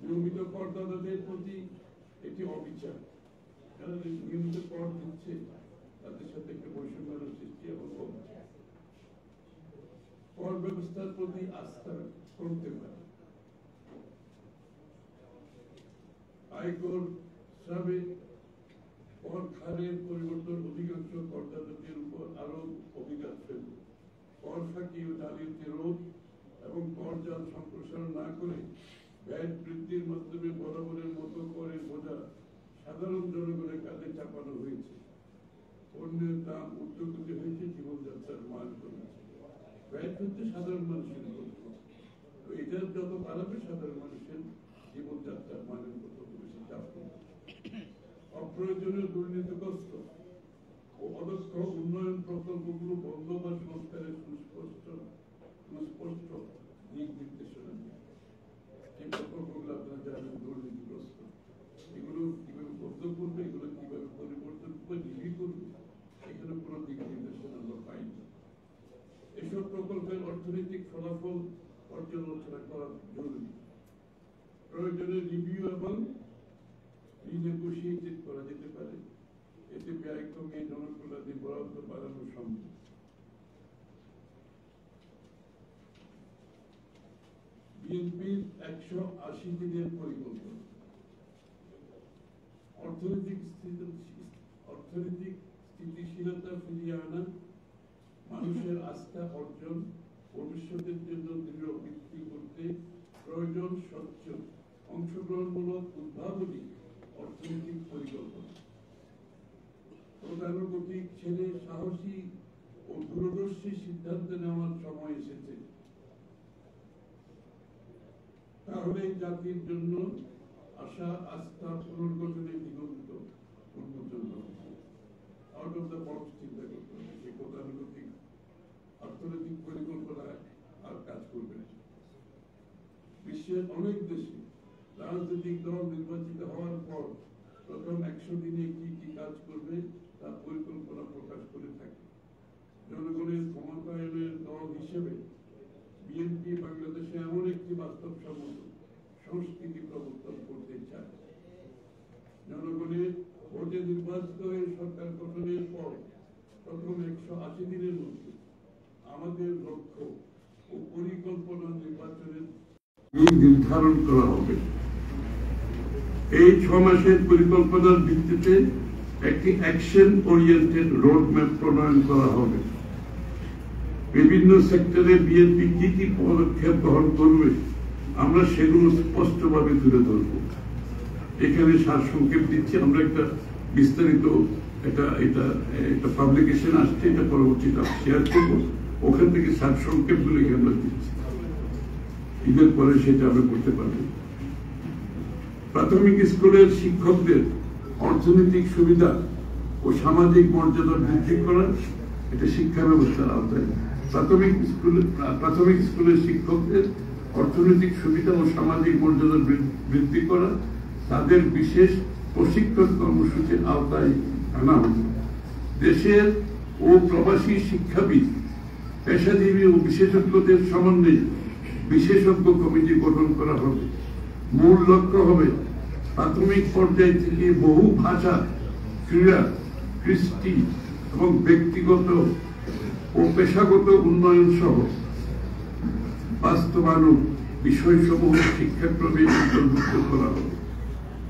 নিয়মিত করদাতাদের প্রতি একটি অবিচার, যারা নিয়মিত কর দিচ্ছে তাদের সাথে একটা বৈষম্যের সৃষ্টি এবং অবিচার। কর ব্যবস্থার প্রতি আস্থা করতে পারে। আয়কর হিসাবে কর হারের পরিবর্তন অধিকাংশ করদাতাদের উপর আরো অভিঘাত ফেলবে। কর ফাঁকি ও জালিয়াতি রোধ এবং কর জাল সম্প্রসারণ না করে ভ্যাট বৃদ্ধির মাধ্যমে বরাবরের মতো করের বোঝা সাধারণ জনগণের কাঁধে চাপানো হয়েছে। পণ্যের দাম ঊর্ধ্বগতি হয়েছে, জীবনযাত্রার মান কমেছে। ভ্যাট হচ্ছে সাধারণ মানুষের লক্ষ্য, এটা যত বাড়াবে সাধারণ মানুষের জীবনযাত্রার মানের মতো বেশি চাপ কমবে। অপ্রয়োজনীয় দুর্নীতিগ্রস্ত ও অদক্ষ উন্নয়ন প্রকল্পগুলো বন্ধ বা সংস্কারের সুস্পষ্ট দিক নির্দেশনা নেই। এই প্রকল্পগুলো আপনারা জানেন দুর্নীতিগ্রস্ত, এগুলো কিভাবে বন্ধ করবে, এগুলো কিভাবে পরিবর্তন করে নির্ভী করবে, এখানে কোনো দিক নির্দেশনা আমরা পাইনি। এসব প্রকল্পের অর্থনৈতিক ফলাফল পর্যালোচনা করা জরুরি। প্রয়োজনে রিভিউ এবং রিনেগোশিয়েট করা যেতে পারে, এতে ব্যয় কমিয়ে জনকল্যাণে বরাদ্দ বাড়ানো সম্ভব। বিএনপির 180 দিনের পরিকল্পনা। অর্থনৈতিক স্থিতিশীলতা ফিরিয়ে আনা, মানুষের আস্থা অর্জন, ভবিষ্যতের জন্য দৃঢ় ভিত্তি করতে প্রয়োজন স্বচ্ছ অংশগ্রহণমূলক উদ্ভাবনী অর্থনৈতিক পরিকল্পনা। প্রধানগতিক ছেড়ে সাহসী ও দূরদর্শী সিদ্ধান্ত নেওয়ার সময় এসেছে, তাহলে জাতির জন্য আশা আস্থা পুনর্গঠনের দিগন্ত উন্মোচন হবে। আউট অফ দ্য বক্স চিন্তা করতে হবে। সেই প্রধানগতিক অর্থনৈতিক পরিকল্পনায় আর কাজ করবে না। বিশ্বের অনেক দেশে রাজনৈতিক দল নির্বাচিত হওয়ার পর প্রথম 100 দিনে কি কি কাজ করবে তা পরিকল্পনা প্রকাশ করে থাকে। জনগণের ক্ষমতায়নের দল হিসেবে বিএনপি বাংলাদেশে এমন একটি বাস্তবসম্মত সংস্কৃতি প্রবর্তন করতে চায়। জনগণের ভোটে নির্বাচিত হয়ে সরকার গঠনের পর প্রথম 180 দিনের মধ্যে আমাদের লক্ষ্য ও পরিকল্পনা নির্বাচনের নির্ধারণ করা হবে। এই 6 মাসের পরিকল্পনার ভিত্তিতে একটি অ্যাকশন ওরিয়েন্টেড রোড ম্যাপ প্রণয়ন করা হবে। বিভিন্ন সেক্টরে বিএনপি কি কি পদক্ষেপ গ্রহণ করবে আমরা সেগুলো স্পষ্টভাবে তুলে ধরব। এখানে সারসংক্ষেপ দিচ্ছি। আমরা একটা বিস্তারিত এটা পাবলিকেশন আসছে, এটা পরবর্তীতে শেয়ার করবো। ওখান থেকে সারসংক্ষেপ গুলো আমরা দিচ্ছি, ঈদের পরে সেটা আমরা করতে পারবো। প্রাথমিক স্কুলের শিক্ষকদের অর্থনৈতিক সুবিধা ও সামাজিক মর্যাদা বৃদ্ধি করা, এটা শিক্ষা ব্যবস্থার আওতায়। প্রাথমিক স্কুলের শিক্ষকদের অর্থনৈতিক সুবিধা ও সামাজিক মর্যাদা বৃদ্ধি করা, তাদের বিশেষ প্রশিক্ষণ কর্মসূচির আওতায় আনা হবে। দেশের ও প্রবাসী শিক্ষাবিদ, পেশাজীবী ও বিশেষজ্ঞদের সমন্বয়ে বিশেষজ্ঞ কমিটি গঠন করা হবে। মূল লক্ষ্য হবে প্রাথমিক পর্যায় থেকে বহু ভাষা, ক্রীড়া, কৃষ্টি এবং ব্যক্তিগত ও পেশাগত উন্নয়ন সহ বাস্তবায়ন বিষয়সমূহ শিক্ষাক্রমে অন্তর্ভুক্ত করা হবে।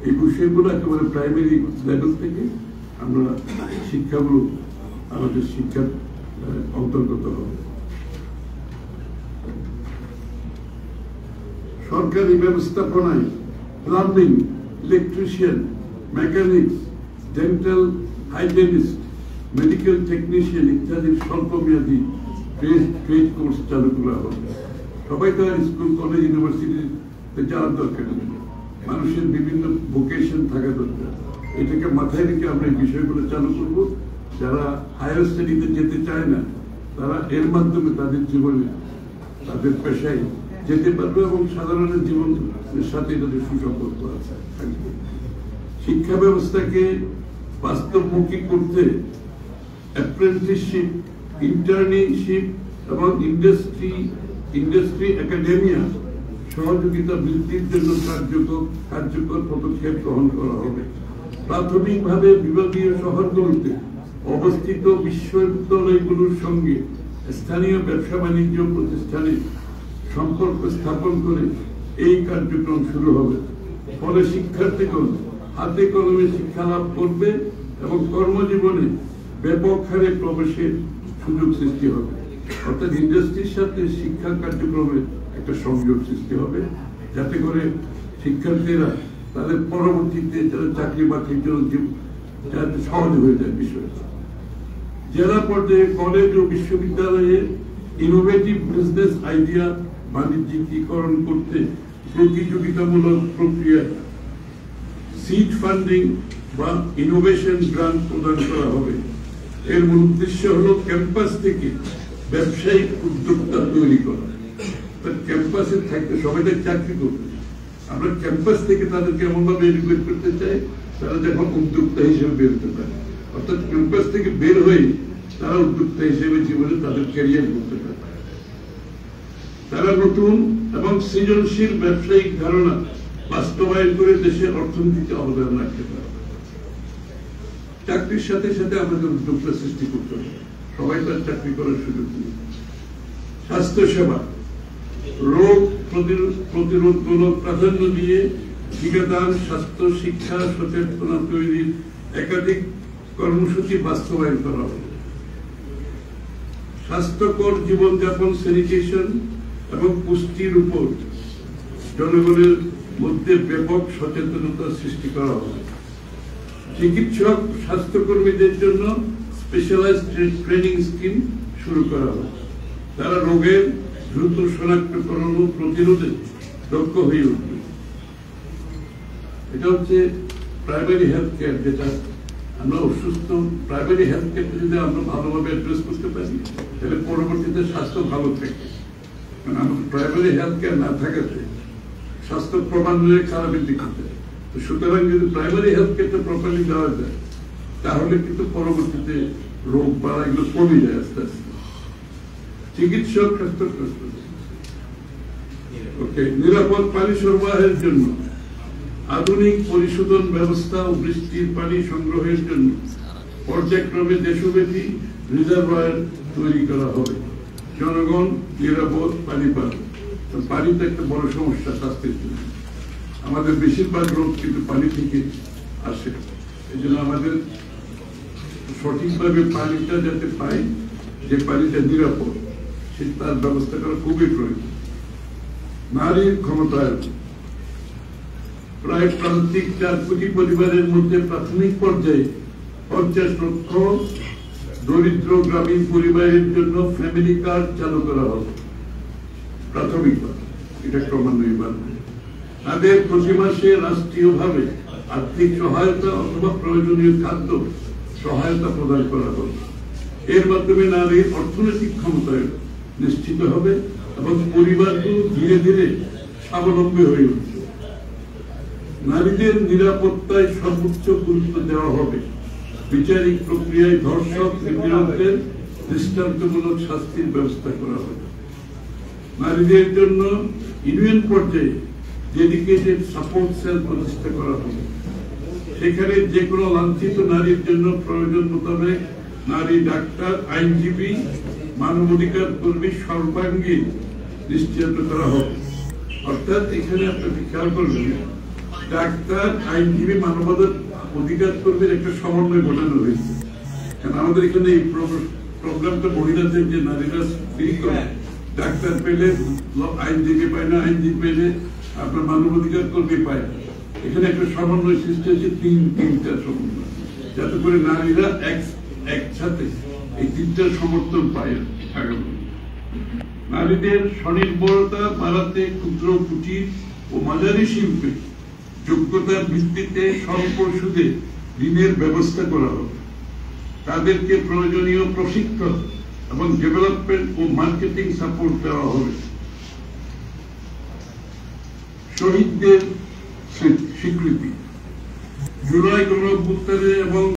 এই বিষয়গুলো একেবারে প্রাইমারি লেভেল থেকে আমরা শিক্ষাগুলো আমাদের শিক্ষার অন্তর্গত হবে। সরকারি ব্যবস্থাপনায় plumbing, electrician, mechanics, dental hygienist, medical technician ইত্যাদি স্বল্পমেয়াদী ট্রেড কোর্স চালু করা হবে। সবাই তো আর স্কুল, কলেজ, ইউনিভার্সিটিতে যাওয়ার দরকার নেই। মানুষের বিভিন্ন ভোকেশন থাকা দরকার। এটাকে মাথায় রেখে আমরা এই বিষয়গুলো চালু করব। যারা হায়ার স্টাডিতে যেতে চায় না, তারা এর মাধ্যমে তাদের জীবনে, তাদের পেশায় যেতে পারবে এবং সাধারণ জীবনের সাথে তাদের সুসম্পর্ক থাকবে। শিক্ষা ব্যবস্থাকে বাস্তবমুখী করতে অ্যাপ্রেন্টিসশিপ, ইন্টার্নশিপ এবং ইন্ডাস্ট্রি একাডেমিয়া সহযোগিতা বৃদ্ধির জন্য কার্যকর পদক্ষেপ গ্রহণ করা হবে। প্রাথমিকভাবে বিভাগীয় শহরগুলোতে অবস্থিত বিশ্ববিদ্যালয়গুলোর সঙ্গে স্থানীয় ব্যবসা বাণিজ্য প্রতিষ্ঠানে সম্পর্ক স্থাপন করে এই কার্যক্রম শুরু হবে। ফলে শিক্ষার্থীগণ হাতে কলমে শিক্ষা লাভ করবে এবং কর্মজীবনে ব্যাপক হারে প্রবেশের সুযোগ সৃষ্টি হবে। অর্থাৎ ইন্ডাস্ট্রির সাথে শিক্ষা কার্যক্রমের একটা সংযোগ সৃষ্টি হবে, যাতে করে শিক্ষার্থীরা তাদের পরবর্তীতে যারা চাকরি বাকরির জন্য যাতে সহজ হয়ে যায় বিষয়টা। জেলা পর্যায়ে কলেজ ও বিশ্ববিদ্যালয়ে ইনোভেটিভ বিজনেস আইডিয়া বাণিজ্যিকীকরণ করতে প্রতিযোগিতামূলক প্রক্রিয়ায় সিড ফান্ডিং বা ইনোভেশন গ্রান্ট প্রদান করা হবে। এর মূল উদ্দেশ্য হলো ক্যাম্পাস থেকে ব্যবসায়িক উদ্যোক্তা তৈরি করা। ক্যাম্পাসে থাকতে সবাই চাকরি করবে, আমরা ক্যাম্পাস থেকে তাদেরকে এমনভাবে এডুকেট করতে চাই তারা যখন উদ্যোক্তা হিসেবে বেরোতে পারে। অর্থাৎ ক্যাম্পাস থেকে বের হয়ে তারা উদ্যোক্তা হিসেবে জীবনে তাদের ক্যারিয়ার করতে পারে। তারা নতুন এবং সৃজনশীল ব্যবসায়িক ধারণা বাস্তবায়ন করে দেশের অর্থনীতিতে অবদান রাখতে পারে। চাকরির সাথে সাথে আমাদের উদ্যোক্তা সৃষ্টি করতে হবে, সবাই তার চাকরি করার সুযোগ নেই। স্বাস্থ্য সেবা রোগ প্রতিরোধমূলক প্রাধান্য দিয়ে টিকাদান, স্বাস্থ্য শিক্ষা সচেতনতা তৈরির একাধিক কর্মসূচি বাস্তবায়ন করা হবে। স্বাস্থ্যকর জীবনযাপন, স্যানিটেশন এবং পুষ্টির উপর জনগণের মধ্যে ব্যাপক সচেতনতা সৃষ্টি করা হবে। চিকিৎসক স্বাস্থ্যকর্মীদের জন্য স্পেশালাইজড ট্রেনিং স্কিম শুরু করা হবে। তারা রোগের দ্রুত শনাক্তকরণ ও প্রতিরোধে দক্ষ হয়ে উঠবে। এটা হচ্ছে প্রাইমারি হেলথ কেয়ার, যেটা আমরা অসুস্থ প্রাইমারি হেলথ কেয়ারকে যদি আমরা ভালোভাবে অ্যাড্রেস করতে পারি তাহলে পরবর্তীতে স্বাস্থ্য ভালো থাকে। কারণ আমাদের প্রাইমারি হেলথ কেয়ার না থাকাতে স্বাস্থ্য ক্রমান্বয়ে খারাপের দিকে যায়। তো সুতরাং যদি প্রাইমারি হেলথ কেয়ারটা প্রপারলি দেওয়া যায় তাহলে কিন্তু পরবর্তীতে রোগ বাড়া এগুলো কমে যায় আস্তে আস্তে। চিকিৎসক নিরাপদ পানি সরবরাহের জন্য আধুনিক পরিশোধন ব্যবস্থা ও বৃষ্টির পানি সংগ্রহের জন্য পর্যায়ক্রমে দেশব্যাপী রিজার্ভার তৈরি করা হবে। জনগণ নিরাপদ পানি পাবে। পানিতে একটা বড় সমস্যা স্বাস্থ্যের জন্য। আমাদের বেশিরভাগ রোগ কিন্তু পানি থেকে আসে। এই জন্য আমাদের সঠিকভাবে পানিটা যাতে পাই, যে পানিটা নিরাপদ, তার ব্যবস্থা করা খুবই প্রয়োজন। নারীর ক্ষমতায়ন প্রায় প্রান্তিক 4 কোটি পরিবারের মধ্যে প্রাথমিক পর্যায়ে 50 লক্ষ দরিদ্র গ্রামীণ পরিবারের জন্য ফ্যামিলি কার্ড চালু করা হবে। প্রাথমিকভাবে এটা ক্রমান্বয়ে বাড়বে। তাদের প্রতি মাসে রাষ্ট্রীয়ভাবে আর্থিক সহায়তা অথবা প্রয়োজনীয় খাদ্য সহায়তা প্রদান করা হবে। এর মাধ্যমে নারীর অর্থনৈতিক ক্ষমতায়ন নিশ্চিত হবে এবং পরিবারগুলো ধীরে ধীরে স্বাবলম্বী হয়ে উঠবে। নারীদের নিরাপত্তায় সর্বোচ্চ গুরুত্ব দেওয়া হবে। বিচারিক প্রক্রিয়ায় ধর্ষক নিপীড়কদের দৃষ্টান্তমূলক শাস্তির ব্যবস্থা করা হবে। নারীদের জন্য ইউনিয়ন পর্যায়ে ডেডিকেটেড সাপোর্ট সেল প্রতিষ্ঠা করা হবে। সেখানে যে কোনো লাঞ্ছিত নারীর জন্য প্রয়োজন মোতাবেক নারী ডাক্তার, আইনজীবী, মানবাধিকার কর্মী সর্বাঙ্গীন নিশ্চিত করা হবে। অর্থাৎ এখানে আপনাকে খেয়াল করবেন, ডাক্তার, আইনজীবী, মানবাধিকার কর্মীর একটা সমন্বয় ঘটানো হয়েছে। কারণ আমাদের এখানে এই প্রোগ্রামটা মহিলাদের যে নারীরা ফ্রি করে, ডাক্তার পেলে আইনজীবী পায় না, আইনজীবী পেলে আপনার মানবাধিকার কর্মী পায় না। এখানে একটা সমন্বয় সৃষ্টি হয়েছে, তিনটা সমন্বয়, যাতে করে নারীরা একসাথে এই তিনটার সমর্থন পায়। নারীদের স্বনির্ভরতা বাড়াতে ক্ষুদ্র, কুটির ও মাঝারি শিল্পে যোগ্যতার ভিত্তিতে স্বল্প সুদে ঋণের ব্যবস্থা করা হবে। তাদেরকে প্রয়োজনীয় প্রশিক্ষণ এবং ডেভেলপমেন্ট ও মার্কেটিং সাপোর্ট দেওয়া হবে। শহীদদের স্বীকৃতি জুলাই গণঅভ্যুত্থানে এবং